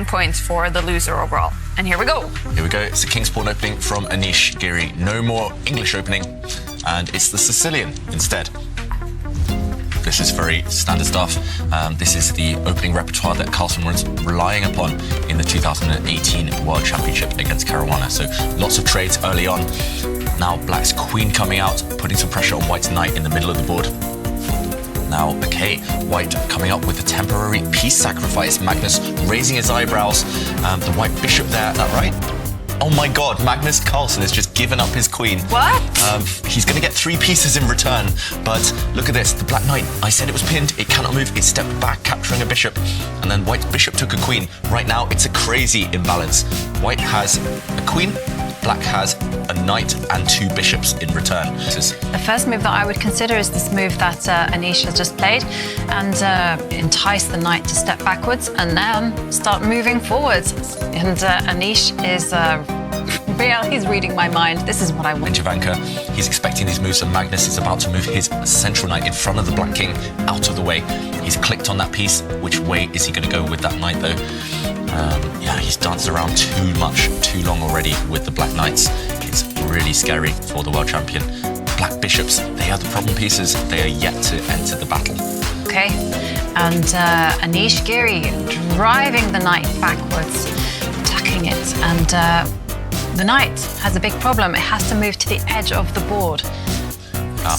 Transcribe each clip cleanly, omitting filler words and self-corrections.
points for the loser overall. And here we go. Here we go. It's the King's Pawn opening from Anish Giri. No more English opening, and it's the Sicilian instead. This is very standard stuff. This is the opening repertoire that Carlsen was relying upon in the 2018 World Championship against Caruana. So lots of trades early on. Now Black's queen coming out, putting some pressure on White's knight in the middle of the board. Now, okay, White coming up with a temporary piece sacrifice. Magnus raising his eyebrows. The White bishop there, is that right? Oh my God, Magnus Carlsen has just given up his queen. What? He's going to get 3 pieces in return. But look at this, the Black Knight, I said it was pinned, it cannot move, it stepped back, capturing a bishop. And then White's bishop took a queen. Right now, it's a crazy imbalance. White has a queen, Black has a knight and 2 bishops in return. The first move that I would consider is this move that Anish has just played, and entice the knight to step backwards and then start moving forwards. And Anish is he's reading my mind. This is what I want. Jovanka, he's expecting these moves, and Magnus is about to move his central knight in front of the Black King out of the way. He's clicked on that piece. Which way is he going to go with that knight, though? Yeah, he's danced around too much, too long already with the Black Knights. It's really scary for the world champion. Black bishops, they are the problem pieces. They are yet to enter the battle. Okay, and Anish Giri driving the knight backwards, attacking it, and the knight has a big problem. It has to move to the edge of the board.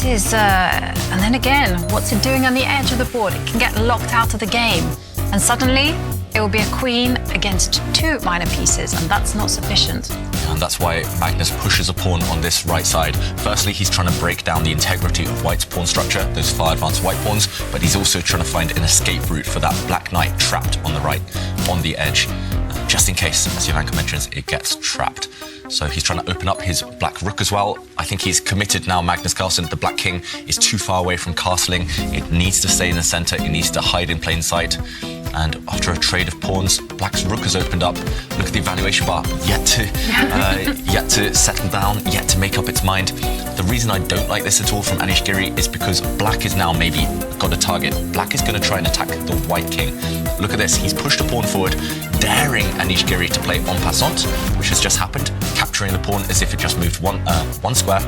This is, and then again, what's it doing on the edge of the board? It can get locked out of the game, and suddenly it will be a queen against 2 minor pieces, and that's not sufficient. And that's why Magnus pushes a pawn on this right side. Firstly, he's trying to break down the integrity of White's pawn structure, those far advanced White pawns, but he's also trying to find an escape route for that Black Knight trapped on the right, on the edge, just in case, as Jovanka mentions, it gets trapped. So he's trying to open up his Black Rook as well. I think he's committed now, Magnus Carlsen. The Black King is too far away from castling. It needs to stay in the center. It needs to hide in plain sight. And after a trade of pawns, Black's Rook has opened up. Look at the evaluation bar, yet to settle down, yet to make up its mind. The reason I don't like this at all from Anish Giri is because Black is now maybe got a target. Black is going to try and attack the White King. Look at this, he's pushed a pawn forward, daring Anish Giri to play en passant, which has just happened, capturing the pawn as if it just moved one square.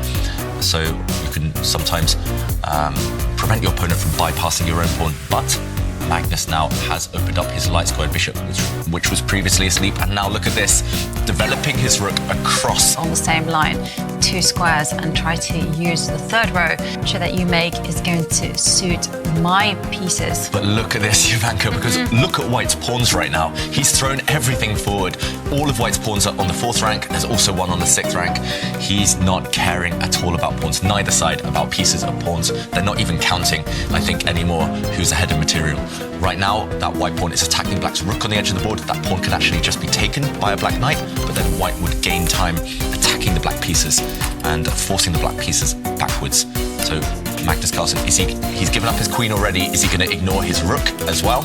So you can sometimes prevent your opponent from bypassing your own pawn, but Magnus now has opened up his light squared bishop, which was previously asleep, and now look at this, developing his rook across. On the same line, 2 squares, and try to use the 3rd row. Sure that you make is going to suit my pieces. But look at this, Jovanka, because look at White's pawns right now. He's thrown everything forward. All of White's pawns are on the 4th rank. There's also one on the 6th rank. He's not caring at all about pawns, neither side about pieces of pawns. They're not even counting, I think, anymore who's ahead of material. Right now, that White pawn is attacking Black's rook on the edge of the board. That pawn can actually just be taken by a Black Knight, but then White would gain time attacking the Black pieces and forcing the Black pieces backwards. So Magnus Carlsen, he's given up his queen already. Is he going to ignore his rook as well?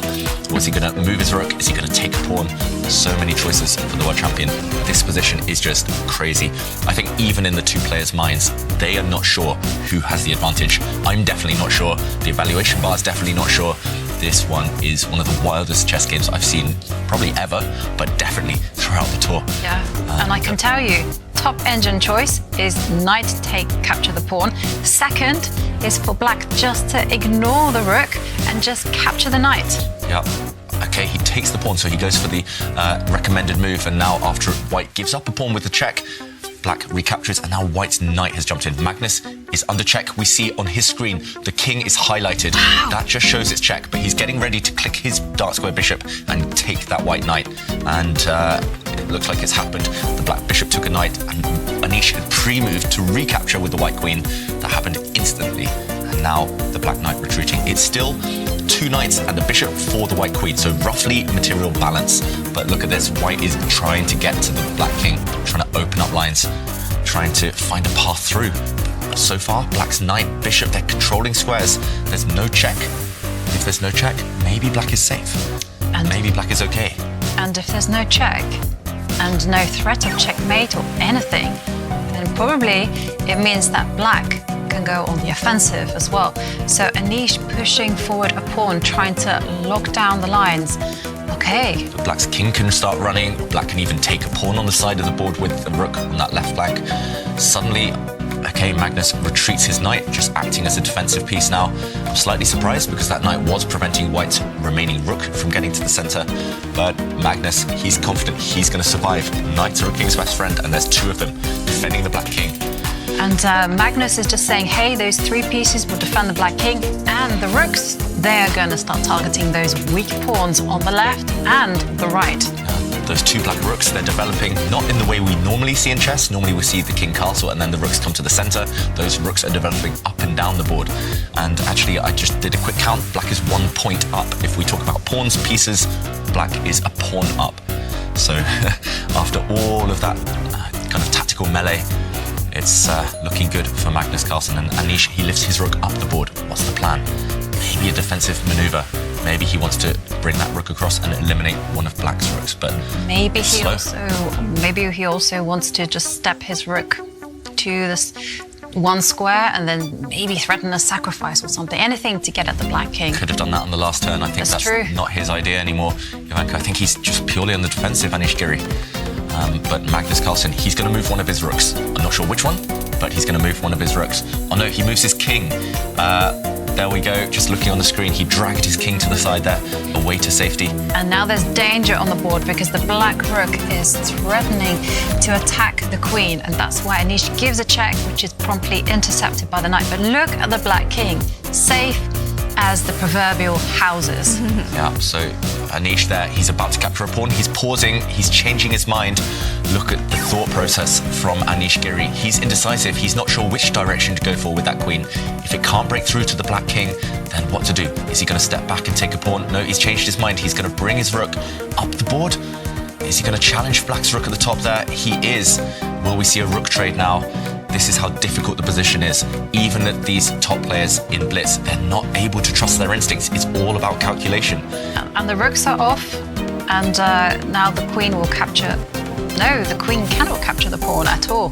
Or is he going to move his rook? Is he going to take a pawn? So many choices for the world champion. This position is just crazy. I think even in the 2 players' minds, they are not sure who has the advantage. I'm definitely not sure. The evaluation bar is definitely not sure. This one is one of the wildest chess games I've seen probably ever, but definitely throughout the tour. Yeah, and I can tell you, top engine choice is knight take, capture the pawn. The second is for Black just to ignore the rook and just capture the knight. Yeah. Okay, he takes the pawn, so he goes for the recommended move, and now after White gives up a pawn with the check, Black recaptures, and now White's knight has jumped in. Magnus is under check. We see on his screen the king is highlighted. Wow. That just shows it's check, but he's getting ready to click his dark square bishop and take that White knight. And it looks like it's happened. The Black bishop took a knight, and Anish had pre-moved to recapture with the White queen. That happened instantly, and now the Black knight retreating. It's still 2 knights and a bishop for the White queen, so roughly material balance. But look at this, White is trying to get to the Black king, trying to open up lines, trying to find a path through. But so far, Black's knight, bishop, they're controlling squares. There's no check. If there's no check, maybe Black is safe. And maybe Black is okay. And if there's no check and no threat of checkmate or anything, then probably it means that Black can go on the offensive as well. So Anish pushing forward a pawn, trying to lock down the lines. The Okay. The black's king can start running. Black can even take a pawn on the side of the board with the rook on that left flank. Suddenly, okay, Magnus retreats his knight, just acting as a defensive piece now. I'm slightly surprised because that knight was preventing White's remaining rook from getting to the center. But Magnus, he's confident he's going to survive. Knights are a king's best friend, and there's two of them defending the black king. And Magnus is just saying, hey, those three pieces will defend the black king, and the rooks, they're going to start targeting those weak pawns on the left and the right. Those two black rooks, they're developing not in the way we normally see in chess. Normally we see the king castle and then the rooks come to the center. Those rooks are developing up and down the board. And actually, I just did a quick count. Black is 1 point up. If we talk about pawns, pieces, black is a pawn up. So after all of that kind of tactical melee, it's looking good for Magnus Carlsen. And Anish, he lifts his rook up the board. What's the plan? Maybe a defensive maneuver. Maybe he wants to bring that rook across and eliminate one of black's rooks, but maybe he also wants to just step his rook to this one square and then maybe threaten a sacrifice or something. Anything to get at the black king. Could have done that on the last turn. I think that's true. Not his idea anymore. Ivanka, I think he's just purely on the defensive, Anish Giri. But Magnus Carlsen, he's going to move one of his rooks. I'm not sure which one, but he's going to move one of his rooks. Oh no, he moves his king. There we go, just looking on the screen, he dragged his king to the side there, away to safety. And now there's danger on the board because the black rook is threatening to attack the queen, and that's why Anish gives a check, which is promptly intercepted by the knight. But look at the black king, safe as the proverbial houses. Yeah, so Anish there, he's about to capture a pawn. He's pausing, he's changing his mind. Look at the thought process from Anish Giri. He's indecisive, he's not sure which direction to go for with that queen. If it can't break through to the black king, then what to do? Is he going to step back and take a pawn? No, he's changed his mind. He's going to bring his rook up the board. Is he going to challenge black's rook at the top there? He is. Will we see a rook trade now? This is how difficult the position is. Even at these top players in Blitz, they're not able to trust their instincts. It's all about calculation. And the rooks are off, and now the queen will capture... No, the queen cannot capture the pawn at all.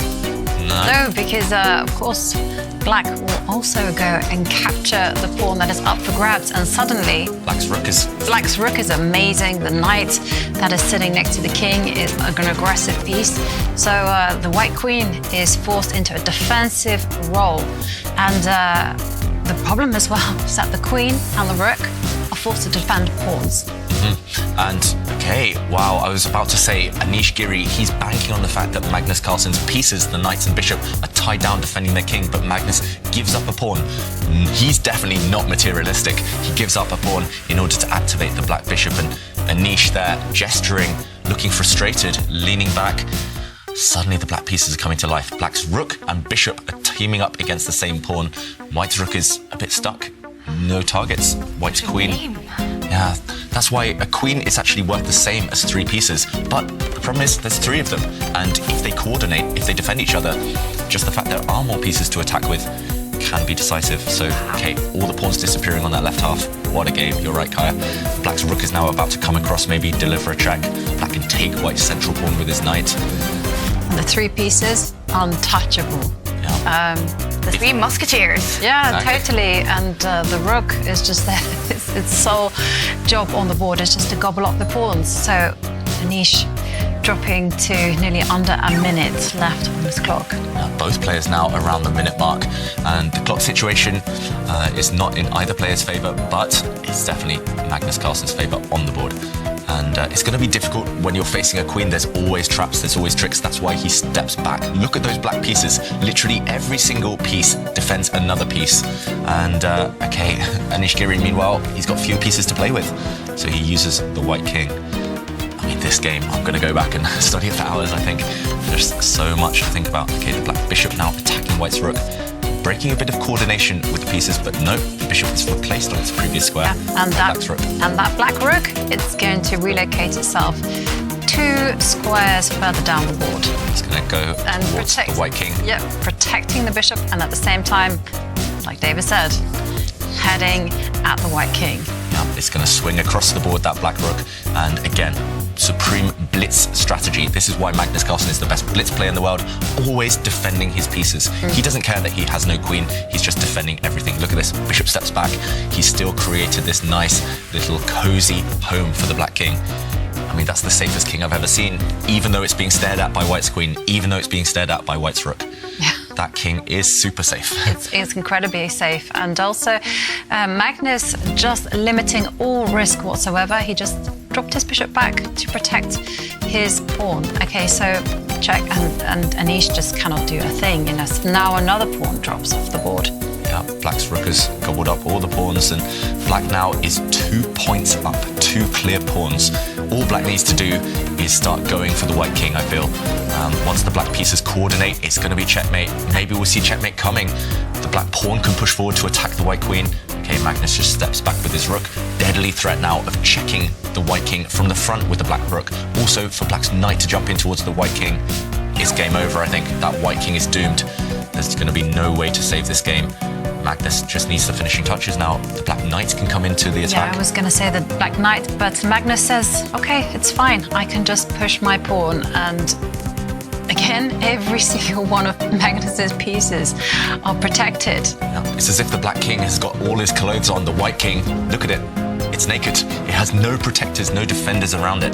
No, because of course black will also go and capture the pawn that is up for grabs, and suddenly Black's rook is amazing. The knight that is sitting next to the king is an aggressive piece. So the white queen is forced into a defensive role, and the problem as well is that the queen and the rook are forced to defend pawns. And okay, wow, I was about to say Anish Giri, he's banking on the fact that Magnus Carlsen's pieces, the knights and bishop, are tied down defending their king, but Magnus gives up a pawn. He's definitely not materialistic. He gives up a pawn in order to activate the black bishop, and Anish there gesturing, looking frustrated, leaning back. Suddenly the black pieces are coming to life. Black's rook and bishop are teaming up against the same pawn. White's rook is a bit stuck. No targets. White's queen. Yeah, that's why a queen is actually worth the same as three pieces. But the problem is there's three of them. And if they coordinate, if they defend each other, just the fact there are more pieces to attack with can be decisive. So, okay, all the pawns disappearing on that left half. What a game, you're right, Kaya. Black's rook is now about to come across, maybe deliver a check. Black can take White's central pawn with his knight. And the three pieces, untouchable. Yeah. The three musketeers. Yeah, Exactly. totally. And the rook is just there. Its sole job on the board is just to gobble up the pawns. So Anish dropping to nearly under a minute left on this clock. Both players now around the minute mark, and the clock situation is not in either player's favour, but it's definitely Magnus Carlsen's favour on the board. And it's going to be difficult when you're facing a queen. There's always traps, there's always tricks. That's why he steps back. Look at those black pieces. Literally every single piece defends another piece. And okay, Anish Giri, meanwhile, he's got few pieces to play with. So he uses the white king. I mean, this game, I'm going to go back and study it for hours, I think. There's so much to think about. Okay, the black bishop now attacking white's rook. Breaking a bit of coordination with the pieces, but no, the bishop is replaced on its previous square. Yeah, and that black rook, it's going to relocate itself 2 squares further down the board. It's going to go And towards the white king. Yeah, protecting the bishop, and at the same time, like David said, heading at the white king. Yeah, it's going to swing across the board, that black rook, and again, supreme blitz strategy. This is why Magnus Carlsen is the best blitz player in the world, always defending his pieces. He doesn't care that he has no queen, he's just defending everything. Look at this, bishop steps back. He's still created this nice little cozy home for the black king. I mean, that's the safest king I've ever seen, even though it's being stared at by white's queen, even though it's being stared at by white's rook. Yeah. That king is super safe. It's incredibly safe. And also, Magnus just limiting all risk whatsoever. He just dropped his bishop back to protect his pawn. Okay, so check, and Anish just cannot do a thing. You know, so now another pawn drops off the board. Yeah, black's rook has gobbled up all the pawns, and black now is 2 points up, 2 clear pawns. All black needs to do is start going for the white king, I feel. Once the black pieces coordinate, it's going to be checkmate. Maybe we'll see checkmate coming. The black pawn can push forward to attack the white queen. Okay, Magnus just steps back with his rook. Deadly threat now of checking the white king from the front with the black rook. Also, for black's knight to jump in towards the white king, it's game over, I think. That white king is doomed. There's going to be no way to save this game. Magnus just needs the finishing touches now. The black knight can come into the attack. Yeah, I was going to say the black knight, but Magnus says, okay, it's fine. I can just push my pawn. And again, every single one of Magnus's pieces are protected. Yeah, it's as if the black king has got all his clothes on. The white king, look at it. It's naked. It has no protectors, no defenders around it.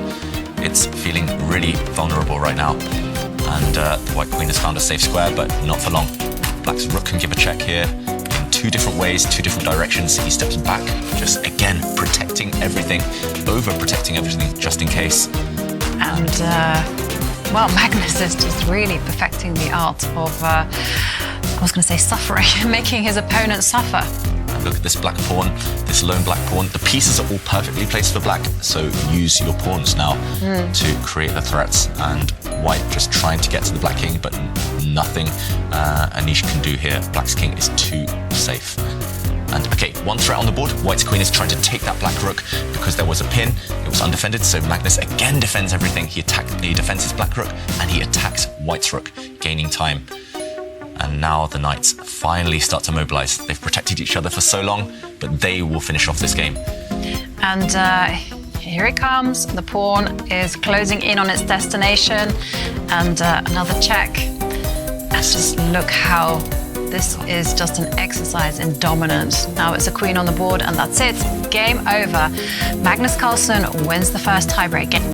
It's feeling really vulnerable right now. And the white queen has found a safe square, but not for long. Black's rook can give a check here. 2 different ways, 2 different directions. He steps back, just again protecting everything, overprotecting everything just in case. And well, Magnus is just really perfecting the art of, I was going to say suffering, making his opponent suffer. And look at this black pawn, this lone black pawn. The pieces are all perfectly placed for black, so use your pawns now to create the threats. And white just trying to get to the black king, but nothing Anish can do here. Black's king is too safe. And okay, one threat on the board. White's queen is trying to take that black rook because there was a pin. It was undefended, so Magnus again defends everything. He defends his black rook, and he attacks white's rook, gaining time. And now the knights finally start to mobilize. They've protected each other for so long, but they will finish off this game. And here it comes. The pawn is closing in on its destination, and another check. And just look how this is just an exercise in dominance. Now it's a queen on the board, and that's it. Game over. Magnus Carlsen wins the first tiebreak game.